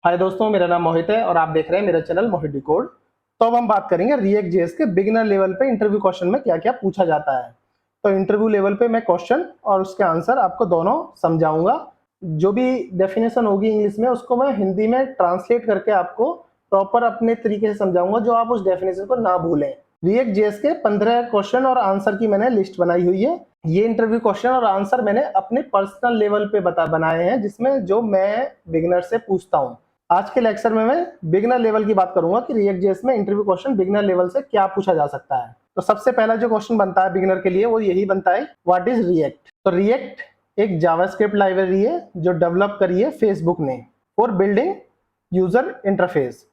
हाय दोस्तों, मेरा नाम मोहित है और आप देख रहे हैं मेरा चैनल मोहित डिकोड। तो अब हम बात करेंगे रिएक्ट जेएस के बिगिनर लेवल पे इंटरव्यू क्वेश्चन में क्या क्या पूछा जाता है। तो इंटरव्यू लेवल पे मैं क्वेश्चन और उसके आंसर आपको दोनों समझाऊंगा। जो भी डेफिनेशन होगी इंग्लिश में उसको मैं हिंदी में ट्रांसलेट करके आपको प्रॉपर अपने तरीके से समझाऊंगा, जो आप उस डेफिनेशन को ना भूलें। रिएक्ट जेएस के 15 क्वेश्चन और आंसर की मैंने लिस्ट बनाई हुई है। ये इंटरव्यू क्वेश्चन और आंसर मैंने अपने पर्सनल लेवल पे बनाए हैं, जिसमें जो मैं बिगिनर से पूछता हूँ। आज के लेक्चर में मैं बिगिनर लेवल की बात करूंगा कि रिएक्ट जेएस में इंटरव्यू क्वेश्चन बिगिनर लेवल से क्या पूछा जा सकता है। तो सबसे पहला जो क्वेश्चन बनता है बिगिनर के लिए वो यही बनता है, व्हाट इज रिएक्ट। तो रिएक्ट एक जावास्क्रिप्ट लाइब्रेरी है जो डेवलप करी है फेसबुक ने for building user interface.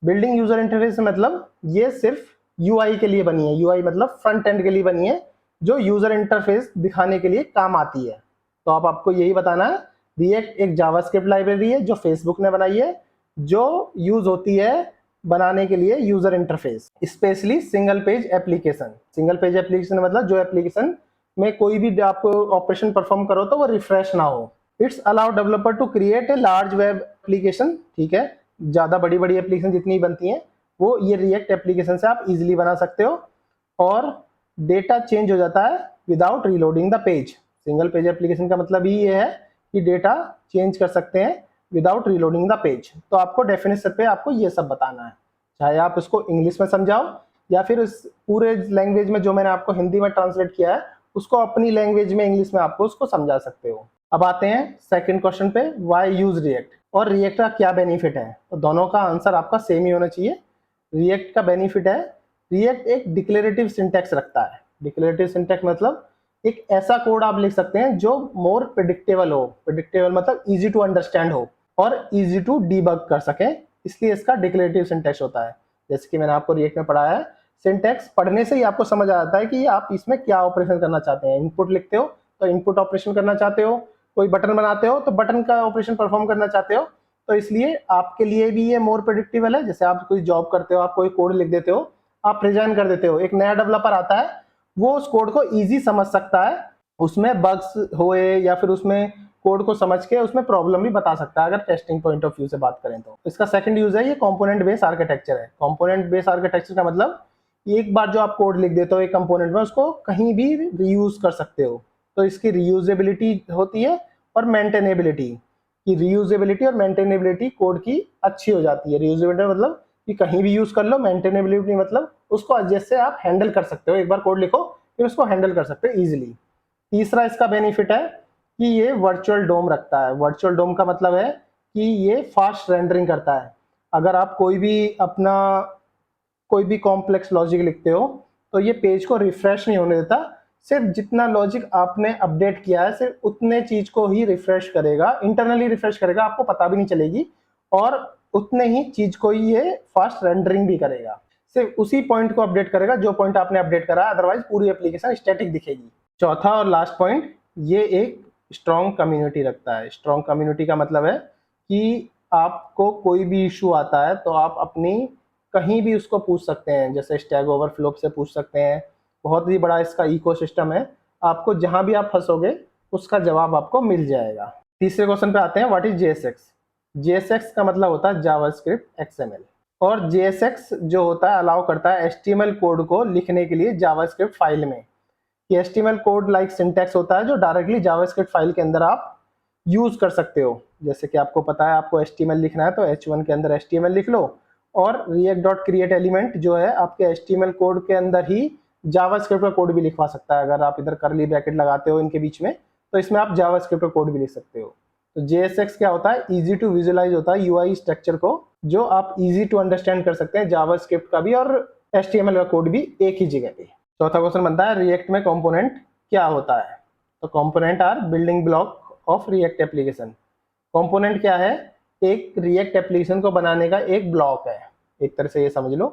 Building user interface मतलब ये सिर्फ यूआई के लिए बनी है। यूआई मतलब फ्रंट एंड के लिए बनी है, जो यूजर इंटरफेस दिखाने के लिए काम आती है। तो अब आपको यही बताना है, रिएक्ट एक जावास्क्रिप्ट लाइब्रेरी है जो फेसबुक ने बनाई है, जो यूज होती है बनाने के लिए user interface, specially single page application. Single page application मतलब जो एप्लीकेशन में कोई भी आप ऑपरेशन परफॉर्म करो तो वो रिफ्रेश ना हो। It's allow developer to create a large web application. ठीक है, ज्यादा बड़ी बड़ी एप्लीकेशन जितनी बनती हैं वो ये रिएक्ट एप्लीकेशन से आप इजीली बना सकते हो। और डेटा चेंज हो जाता है without reloading the page. Single page application का मतलब ही ये है कि डेटा चेंज कर सकते हैं विदाउट रीलोडिंग द पेज। तो आपको डेफिनेशन पे आपको ये सब बताना है, चाहे आप इसको इंग्लिश में समझाओ या फिर इस पूरे लैंग्वेज में जो मैंने आपको हिंदी में ट्रांसलेट किया है उसको अपनी लैंग्वेज में इंग्लिश में आपको उसको समझा सकते हो। अब आते हैं सेकंड क्वेश्चन पे, व्हाई यूज रिएक्ट और रिएक्ट का क्या बेनिफिट है। तो दोनों का आंसर आपका सेम ही होना चाहिए। रिएक्ट का बेनिफिट है, रिएक्ट एक डिक्लेरेटिव सिंटैक्स रखता है। डिक्लेरेटिव सिंटैक्स मतलब एक ऐसा कोड आप लिख सकते हैं जो मोर प्रेडिक्टेबल हो। प्रेडिक्टेबल मतलब इजी टू अंडरस्टैंड हो और इजी टू डीबग कर सके, इसलिए इसका डिक्लेरेटिव सिंटैक्स होता है। जैसे कि मैंने आपको रिएक्ट में पढ़ाया है, सिंटैक्स पढ़ने से ही आपको समझ आ जाता है कि आप इसमें क्या ऑपरेशन करना चाहते हैं। इनपुट लिखते हो तो इनपुट ऑपरेशन करना चाहते हो, कोई बटन बनाते हो तो बटन का ऑपरेशन परफॉर्म करना चाहते हो। तो इसलिए आपके लिए भी ये मोर प्रेडिक्टेबल है। जैसे आप कोई जॉब करते हो, आप कोई कोड लिख देते हो, आप रिजाइन कर देते हो, एक नया डेवलपर आता है, वो उस कोड को इजी समझ सकता है, उसमें बग्स होए या फिर उसमें कोड को समझ के उसमें प्रॉब्लम भी बता सकता है, अगर टेस्टिंग पॉइंट ऑफ व्यू से बात करें तो। इसका सेकंड यूज है, ये कंपोनेंट बेस्ड आर्किटेक्चर है। कंपोनेंट बेस्ड आर्किटेक्चर का मतलब एक बार जो आप कोड लिख देते हो एक कंपोनेंट में, उसको कहीं भी रीयूज कर सकते हो। तो इसकी रीयूजेबिलिटी होती है और मेंटेनेबिलिटी की, रीयूजेबिलिटी और मेंटेनेबिलिटी कोड की अच्छी हो जाती है। रीयूजेबिलिटी मतलब कि कहीं भी यूज कर लो, मेंटेनेबिलिटी मतलब उसको जैसे आप हैंडल कर सकते हो, एक बार कोड लिखो फिर उसको हैंडल कर सकते हो इजीली। तीसरा इसका बेनिफिट है कि ये वर्चुअल डोम रखता है। वर्चुअल डोम का मतलब है कि ये फास्ट रेंडरिंग करता है। अगर आप कोई भी अपना कोई भी कॉम्प्लेक्स लॉजिक लिखते हो तो ये पेज को रिफ्रेश नहीं होने देता, सिर्फ जितना लॉजिक आपने अपडेट किया है सिर्फ उतने चीज को ही रिफ्रेश करेगा, इंटरनली रिफ्रेश करेगा, आपको पता भी नहीं चलेगी, और उतने ही चीज को ही ये फास्ट रेंडरिंग भी करेगा। सिर्फ उसी पॉइंट को अपडेट करेगा जो पॉइंट आपने अपडेट करा, अदरवाइज पूरी एप्लीकेशन स्टैटिक दिखेगी। चौथा और लास्ट पॉइंट, ये एक स्ट्रॉन्ग कम्युनिटी रखता है। स्ट्रॉन्ग कम्युनिटी का मतलब है कि आपको कोई भी इशू आता है तो आप अपनी कहीं भी उसको पूछ सकते हैं, जैसे स्टैक ओवरफ्लो से पूछ सकते हैं। बहुत ही बड़ा इसका इकोसिस्टम है, आपको जहां भी आप फंसोगे उसका जवाब आपको मिल जाएगा। तीसरे क्वेश्चन पे आते हैं, व्हाट इज जेएसएक्स। जेएसएक्स का मतलब होता है जावास्क्रिप्ट एक्सएमएल, और जेएसएक्स जो होता है अलाउ करता है एचटीएमएल कोड को लिखने के लिए जावास्क्रिप्ट फाइल में। ये एचटीएमएल कोड लाइक सिंटैक्स होता है जो डायरेक्टली जावास्क्रिप्ट फाइल के अंदर आप यूज कर सकते हो। जैसे कि आपको पता है आपको एचटीएमएल लिखना है तो h1 के अंदर एचटीएमएल लिख लो, और रिएक्ट डॉट क्रिएट एलिमेंट जो है आपके एचटीएमएल कोड के अंदर ही जावास्क्रिप्ट का कोड भी लिखवा सकता है। अगर आप इधर करली ब्रैकेट लगाते हो इनके बीच में तो इसमें आप जावास्क्रिप्ट का कोड भी लिख सकते हो। तो जेएसएक्स क्या होता है, इजी टू विजुअलाइज होता है यूआई स्ट्रक्चर को, जो आप इजी टू अंडरस्टैंड कर सकते हैं जावास्क्रिप्ट का भी और एचटीएमएल का कोड भी एक ही जगह पे। चौथा क्वेश्चन बनता है, रिएक्ट में कंपोनेंट क्या होता है। तो component are building block of react application. Component क्या है, एक रिएक्ट एप्लीकेशन को बनाने का एक ब्लॉक है। एक तरह से ये समझ लो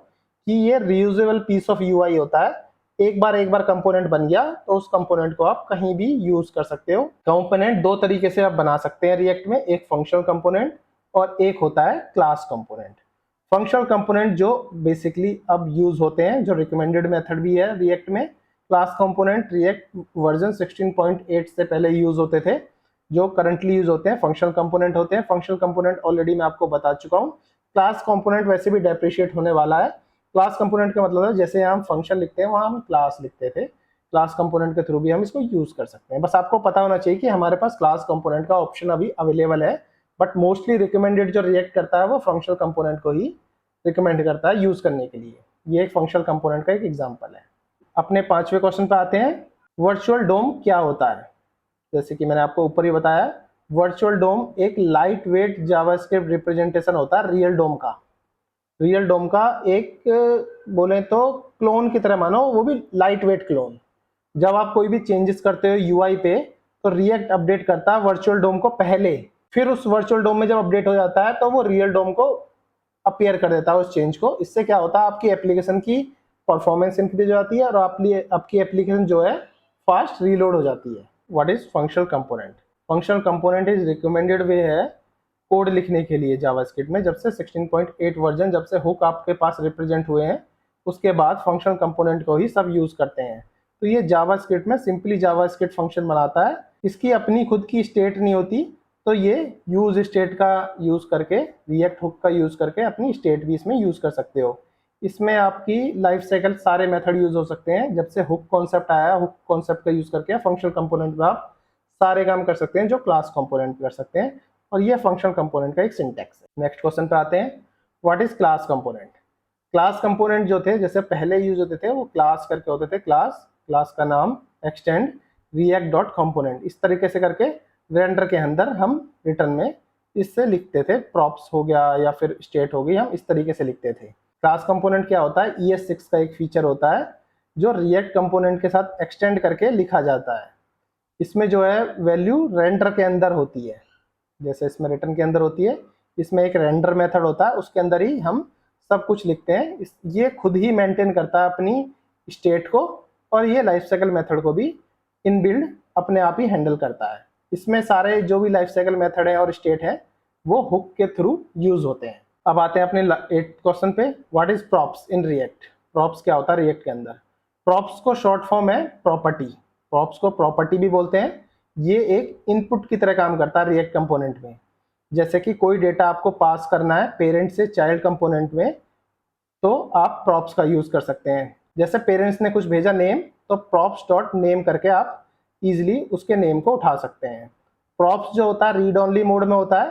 कि ये रीयूजेबल पीस ऑफ यूआई होता है। एक बार कंपोनेंट बन गया तो उस कंपोनेंट को आप कहीं भी यूज कर सकते हो। कंपोनेंट दो तरीके से आप बना सकते हैं रिएक्ट में, एक फंक्शनल कंपोनेंट और एक होता है क्लास कंपोनेंट। फंक्शनल कंपोनेंट जो बेसिकली अब यूज होते हैं, जो रिकमेंडेड मेथड भी है रिएक्ट में। क्लास कंपोनेंट रिएक्ट वर्जन 16.8 से पहले यूज होते थे, जो करंटली यूज होते हैं फंक्शनल कंपोनेंट होते हैं। फंक्शनल कंपोनेंट ऑलरेडी मैं आपको बता चुका हूँ। क्लास कंपोनेंट वैसे भी डेप्रिशिएट होने वाला है। क्लास कंपोनेंट का मतलब है जैसे हम फंक्शन लिखते हैं वहां हम क्लास लिखते थे, क्लास कंपोनेंट के थ्रू भी हम इसको यूज कर सकते हैं। बस आपको पता होना चाहिए कि हमारे पास क्लास कंपोनेंट का ऑप्शन अभी अवेलेबल है, बट मोस्टली रिकमेंडेड जो रिएक्ट करता है वो फंक्शनल कंपोनेंट को ही रिकमेंड करता है यूज करने के लिए। ये एक फंक्शनल कंपोनेंट का एक एग्जांपल है। अपने 5वें क्वेश्चन पे आते हैं। वर्चुअल डोम क्या होता है? जैसे कि मैंने आपको ऊपर ही बताया, वर्चुअल डोम एक लाइट वेट जावास्क्रिप्ट रिप्रेजेंटेशन होता है रियल डोम का। रियल डोम का एक बोले तो क्लोन की तरह मानो, वो भी लाइट वेट क्लोन। जब आप कोई भी चेंजेस करते हो यूआई पे तो रिएक्ट अपडेट करता है वर्चुअल डोम को पहले, फिर उस वर्चुअल डोम में जब अपडेट हो जाता है तो वो रियल डोम को अपीयर कर देता है उस चेंज को। इससे क्या होता है, आपकी एप्लीकेशन की परफॉर्मेंस इंक्रीज हो जाती है और आपकी एप्लीकेशन जो है फास्ट रीलोड हो जाती है। What is functional component? Functional component is recommended way है कोड लिखने के लिए जावास्क्रिप्ट में। जब से 16.8 वर्जन, जब से हुक आपके पास रिप्रेजेंट हुए हैं, उसके बाद फंक्शनल कंपोनेंट को ही सब यूज करते हैं। तो ये जावास्क्रिप्ट में सिंपली जावास्क्रिप्ट फंक्शन बनाता है, इसकी अपनी खुद की स्टेट नहीं होती, तो ये यूज स्टेट का यूज करके, रिएक्ट हुक का यूज करके अपनी स्टेट भी इसमें यूज कर सकते हो। इसमें आपकी लाइफ साइकिल सारे मेथड यूज हो सकते हैं। जब से हुक कॉन्सेप्ट आया, हुक कॉन्सेप्ट का यूज करके फंक्शनल कंपोनेंट में आप सारे काम कर सकते हैं जो क्लास कंपोनेंट कर सकते हैं, और ये फंक्शनल कंपोनेंट का एक सिंटैक्स है। नेक्स्ट क्वेश्चन पे आते हैं। What is class component? Class component जो थे, जैसे पहले यूज होते थे वो क्लास करके होते थे, क्लास, क्लास का नाम, एक्सटेंड, रिएक्ट डॉट कंपोनेंट, इस तरीके से करके रेंडर के अंदर हम रिटर्न में इससे लिखते थे। प्रॉप्स हो गया या फिर स्टेट हो गई, हम इस तरीके से लिखते थे। क्लास कंपोनेंट क्या होता है? ES6 का एक फीचर होता है जो रिएक्ट कंपोनेंट के साथ एक्सटेंड करके लिखा जाता है। इसमें जो है वैल्यू रेंडर के अंदर होती है, जैसे इसमें रिटर्न के अंदर होती है, इसमें एक रेंडर मेथड होता है, उसके अंदर ही हम सब कुछ लिखते हैं। ये खुद ही मेंटेन करता है अपनी स्टेट को, और ये लाइफ साइकिल मेथड को भी इनबिल्ड अपने आप ही हैंडल करता है। इसमें सारे जो भी लाइफ साइकिल मेथड है और स्टेट है वो हुक के थ्रू यूज होते हैं। अब आते हैं अपने 8th क्वेश्चन पे। What is props in React? Props क्या होता है रिएक्ट के अंदर? प्रॉप्स को शॉर्ट फॉर्म है प्रॉपर्टी। प्रॉप्स को प्रॉपर्टी भी बोलते हैं। ये एक इनपुट की तरह काम करता है रिएक्ट कंपोनेंट में। जैसे कि कोई डेटा आपको पास करना है पेरेंट से चाइल्ड कंपोनेंट में, तो आप प्रॉप्स का यूज कर सकते हैं। जैसे पेरेंट्स ने कुछ भेजा नेम, तो प्रॉप्स डॉट नेम करके आप इजिली उसके नेम को उठा सकते हैं। प्रॉप्स जो होता है रीड ओनली मोड में होता है।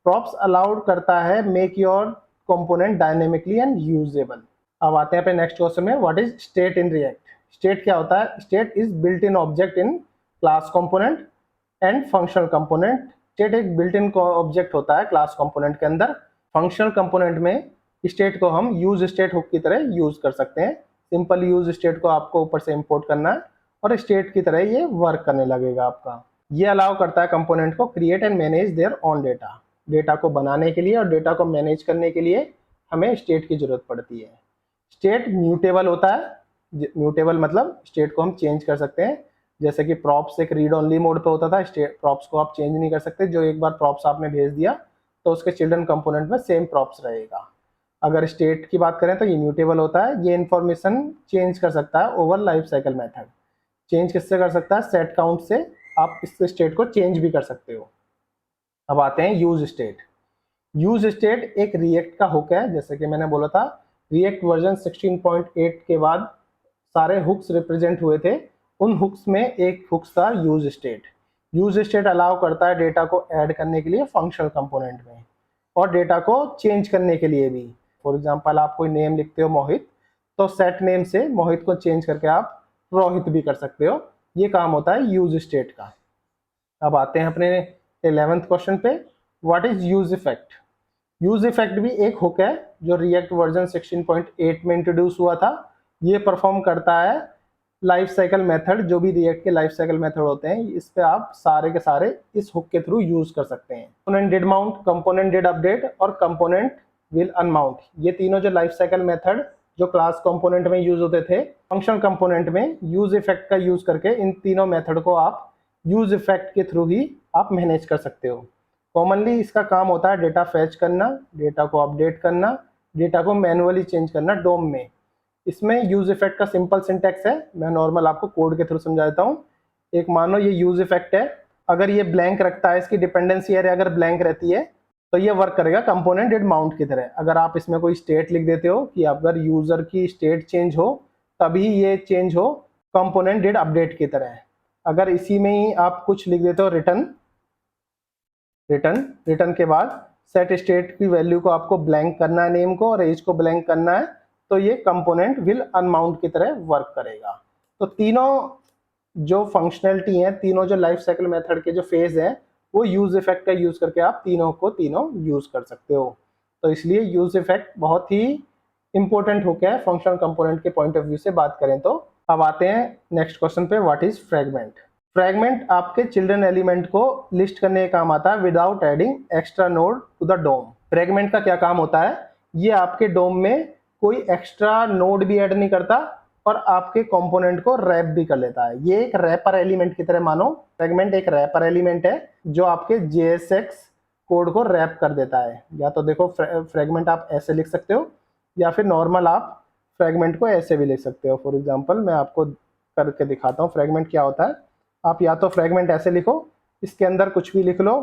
प्रॉप्स अलाउड करता है make your component dynamically and usable. अब आते हैं अपने नेक्स्ट क्वेश्चन में। What is state in React? State क्या होता है? State is built in object in class component and functional component. State एक बिल्ट इन ऑब्जेक्ट होता है क्लास कंपोनेंट के अंदर। फंक्शनल कंपोनेंट में स्टेट को हम यूज स्टेट हुक की तरह यूज कर सकते हैं। सिंपल यूज स्टेट को आपको ऊपर से इंपोर्ट करना है और स्टेट की तरह ये वर्क करने लगेगा आपका। ये अलाउ करता है कंपोनेंट को create and manage there on data. Data को बनाने के लिए और डेटा को मैनेज करने के लिए हमें स्टेट की जरूरत पड़ती है। स्टेट म्यूटेबल होता है। म्यूटेबल मतलब स्टेट को हम चेंज कर सकते हैं। जैसे कि प्रॉप्स एक रीड ओनली मोड पे होता था, स्टेट प्रॉप्स को आप चेंज नहीं कर सकते। जो एक बार प्रॉप्स आपने भेज दिया तो उसके चिल्ड्रन कंपोनेंट में सेम प्रॉप्स रहेगा। अगर स्टेट की बात करें तो ये म्यूटेबल होता है। ये इन्फॉर्मेशन चेंज कर सकता है over life cycle method. Change किससे कर सकता है? सेट काउंट से आप इस स्टेट को चेंज भी कर सकते हो। अब आते हैं यूज स्टेट। यूज स्टेट एक रिएक्ट का हुक है। जैसे कि मैंने बोला था रिएक्ट वर्जन 16.8 के बाद सारे हुक्स रिप्रेजेंट हुए थे। उन हुक्स में एक हुक्स था use state. Use state allow करता है डेटा को ऐड करने के लिए फंक्शनल कंपोनेंट में, और डेटा को चेंज करने के लिए भी। फॉर एग्जांपल आप कोई नेम लिखते हो मोहित, तो सेट नेम से मोहित को चेंज करके आप रोहित भी कर सकते हो। ये काम होता है यूज स्टेट का। अब आते हैं अपने 11th क्वेश्चन पे। What is use effect? Use effect भी एक हुक है जो रिएक्ट वर्जन 16.8 में इंट्रोड्यूस हुआ था। ये परफॉर्म करता है लाइफ साइकिल मेथड। जो भी रिएक्ट के लाइफ साइकिल मेथड होते हैं इस पे आप सारे के सारे इस हुक के थ्रू यूज कर सकते हैं। Component did mount, component did update और कंपोनेंट विल अनमाउंट, ये तीनों जो लाइफ साइकिल मेथड जो क्लास कंपोनेंट में यूज होते थे, फंक्शनल कंपोनेंट में यूज इफेक्ट का यूज करके इन तीनों मेथड को आप यूज इफेक्ट के थ्रू ही आप मैनेज कर सकते हो। कॉमनली इसका काम होता है डेटा फैच करना, डेटा को अपडेट करना, डेटा को मैनुअली चेंज करना डोम में। इसमें यूज इफेक्ट का सिंपल सिंटैक्स है। मैं नॉर्मल आपको कोड के थ्रू समझा देता हूँ। एक मानो ये यूज इफेक्ट है, अगर ये ब्लैंक रखता है, इसकी डिपेंडेंसी एरे अगर ब्लैंक रहती है तो ये वर्क करेगा कंपोनेंट डिड माउंट की तरह। अगर आप इसमें कोई स्टेट लिख देते हो कि अगर यूजर की स्टेट चेंज हो तभी ये चेंज हो कंपोनेंट डिड अपडेट की तरह। अगर इसी में ही आप कुछ लिख देते हो रिटर्न रिटर्न के बाद सेट स्टेट की वैल्यू को आपको ब्लैंक करना है, नेम को, और एज को ब्लैंक करना है, तो ये कंपोनेंट विल अनमाउंट की तरह वर्क करेगा। तो तीनों जो फंक्शनैलिटी है, तीनों जो लाइफ साइकिल मेथड के जो फेज है, वो यूज इफेक्ट का यूज करके आप तीनों को तीनों यूज कर सकते हो। तो इसलिए यूज इफेक्ट बहुत ही इंपॉर्टेंट हो गया है फंक्शनल कंपोनेंट के पॉइंट ऑफ व्यू से बात करें तो। अब आते हैं नेक्स्ट क्वेश्चन पे, व्हाट इज फ्रेगमेंट। फ्रेगमेंट आपके चिल्ड्रन एलिमेंट को लिस्ट करने का काम आता है without adding extra node to the DOM. Fragment का क्या काम होता है, ये आपके डोम में कोई एक्स्ट्रा नोड भी ऐड नहीं करता और आपके कंपोनेंट को रैप भी कर लेता है। ये एक रैपर एलिमेंट की तरह मानो, फ्रेगमेंट एक रैपर एलिमेंट है जो आपके JSX कोड को रैप कर देता है। या तो देखो फ्रेगमेंट आप ऐसे लिख सकते हो या फिर नॉर्मल आप फ्रेगमेंट को ऐसे भी लिख सकते हो। फॉर एग्जांपल मैं आपको करके दिखाता हूँ फ्रेगमेंट क्या होता है। आप या तो फ्रेगमेंट ऐसे लिखो, इसके अंदर कुछ भी लिख लो,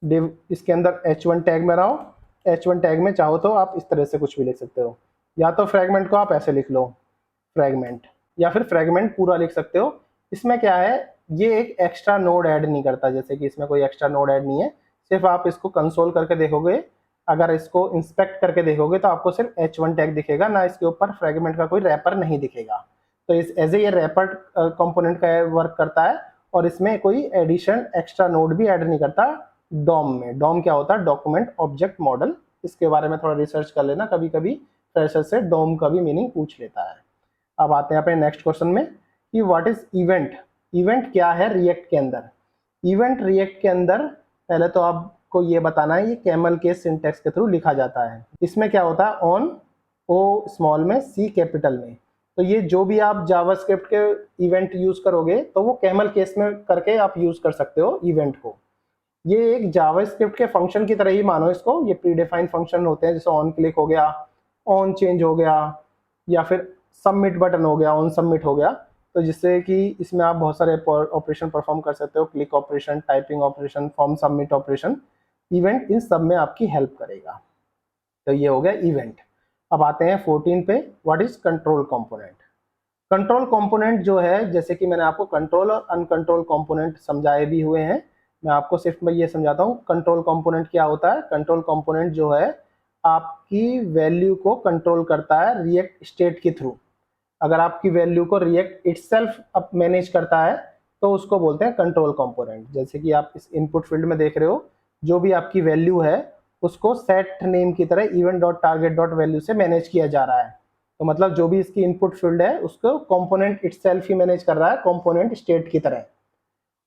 डिव इसके अंदर H1 टैग में रहो, H1 टैग में चाहो तो आप इस तरह से कुछ भी लिख सकते हो। या तो फ्रेगमेंट को आप ऐसे लिख लो फ्रेगमेंट, या फिर फ्रेगमेंट पूरा लिख सकते हो। इसमें क्या है, ये एक एक्स्ट्रा नोड ऐड नहीं करता, जैसे कि इसमें कोई एक्स्ट्रा नोड ऐड नहीं है। सिर्फ आप इसको कंसोल करके देखोगे, अगर इसको इंस्पेक्ट करके देखोगे तो आपको सिर्फ H1 टैग दिखेगा, ना इसके ऊपर फ्रेगमेंट का कोई रैपर नहीं दिखेगा। तो इस एज ए ये रैपर कंपोनेंट का वर्क करता है और इसमें कोई एडिशन एक्स्ट्रा नोड भी ऐड नहीं करता डॉम में। डॉम क्या होता है, डॉक्यूमेंट ऑब्जेक्ट मॉडल। इसके बारे में थोड़ा रिसर्च कर लेना, कभी कभी फ्रेशर से डॉम का भी मीनिंग पूछ लेता है। अब आते हैं अपने नेक्स्ट क्वेश्चन में कि व्हाट इज इवेंट। इवेंट क्या है रिएक्ट के अंदर। इवेंट रिएक्ट के अंदर पहले तो आपको ये बताना है, ये कैमल के सिंटैक्स के थ्रू लिखा जाता है। इसमें क्या होता है, ऑन, ओ स्मॉल में, सी कैपिटल में। तो ये जो भी आप जावास्क्रिप्ट के इवेंट यूज करोगे तो वो कैमल केस में करके आप यूज कर सकते हो इवेंट को। ये एक जावास्क्रिप्ट के फंक्शन की तरह ही मानो इसको। ये प्रीडिफाइंड फंक्शन होते हैं, जैसे ऑन क्लिक हो गया, ऑन चेंज हो गया, या फिर सबमिट बटन हो गया, ऑन सबमिट हो गया। तो जिससे कि इसमें आप बहुत सारे ऑपरेशन परफॉर्म कर सकते हो, click operation, typing operation, form submit operation. Event in सब में आपकी हेल्प करेगा। तो ये हो गया इवेंट। अब आते हैं 14 पे, what is control component. Control component जो है, जैसे कि मैंने आपको कंट्रोल और अनकंट्रोल कंपोनेंट समझाए भी हुए हैं, मैं आपको सिर्फ मैं ये समझाता हूँ कंट्रोल कंपोनेंट क्या होता है। कंट्रोल कंपोनेंट जो है आपकी वैल्यू को कंट्रोल करता है रिएक्ट स्टेट के थ्रू। अगर आपकी वैल्यू को रिएक्ट इटसेल्फ अब मैनेज करता है तो उसको बोलते हैं कंट्रोल कंपोनेंट। जैसे कि आप इस इनपुट फील्ड में देख रहे हो, जो भी आपकी वैल्यू है उसको सेट नेम की तरह event dot target dot value से मैनेज किया जा रहा है। तो मतलब जो भी इसकी इनपुट फील्ड है उसको कंपोनेंट इटसेल्फ ही मैनेज कर रहा है, कंपोनेंट स्टेट की तरह।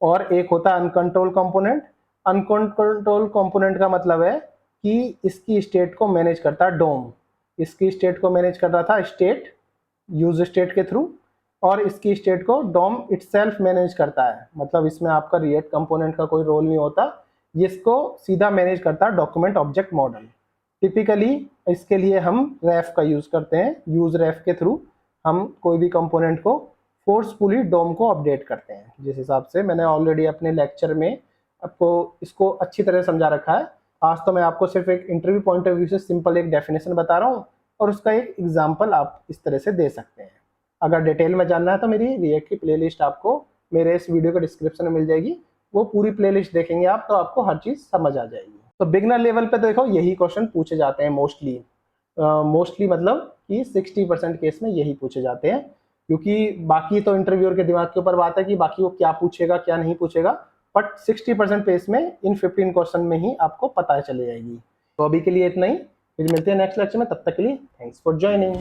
और एक होता है अनकंट्रोल कंपोनेंट। अनकंट्रोल कंपोनेंट का मतलब है कि इसकी स्टेट को मैनेज करता है डोम। इसकी स्टेट को मैनेज कर रहा था स्टेट, यूज स्टेट के थ्रू, और इसकी स्टेट को डोम इटसेल्फ मैनेज करता है। मतलब इसमें आपका रिएक्ट कंपोनेंट का कोई रोल नहीं होता, इसको सीधा मैनेज करता है डॉक्यूमेंट ऑब्जेक्ट मॉडल। टिपिकली इसके लिए हम रेफ का यूज करते हैं। यूज रेफ के थ्रू हम कोई भी कंपोनेंट को फोर्सफुली डोम को अपडेट करते हैं। जिस हिसाब से मैंने ऑलरेडी अपने लेक्चर में आपको इसको अच्छी तरह समझा रखा है। आज तो मैं आपको सिर्फ एक इंटरव्यू पॉइंट ऑफ व्यू से सिंपल एक डेफिनेशन बता रहा हूँ और उसका एक एग्जाम्पल आप इस तरह से दे सकते हैं। अगर डिटेल में जानना है तो मेरी रिएक्ट की प्लेलिस्ट आपको मेरे इस वीडियो के डिस्क्रिप्शन में मिल जाएगी। वो पूरी प्लेलिस्ट देखेंगे आप तो आपको हर चीज़ समझ आ जाएगी। तो बिगनर लेवल पे देखो यही क्वेश्चन पूछे जाते हैं मोस्टली मतलब कि 60% केस में यही पूछे जाते हैं, क्योंकि बाकी तो इंटरव्यूअर के दिमाग के ऊपर बात है कि बाकी वो क्या पूछेगा क्या नहीं पूछेगा, बट 60% पेज में इन 15 क्वेश्चन में ही आपको पता चली जाएगी। तो अभी के लिए इतना ही, फिर मिलते हैं नेक्स्ट लेक्चर में। तब तक के लिए थैंक्स फॉर ज्वाइनिंग।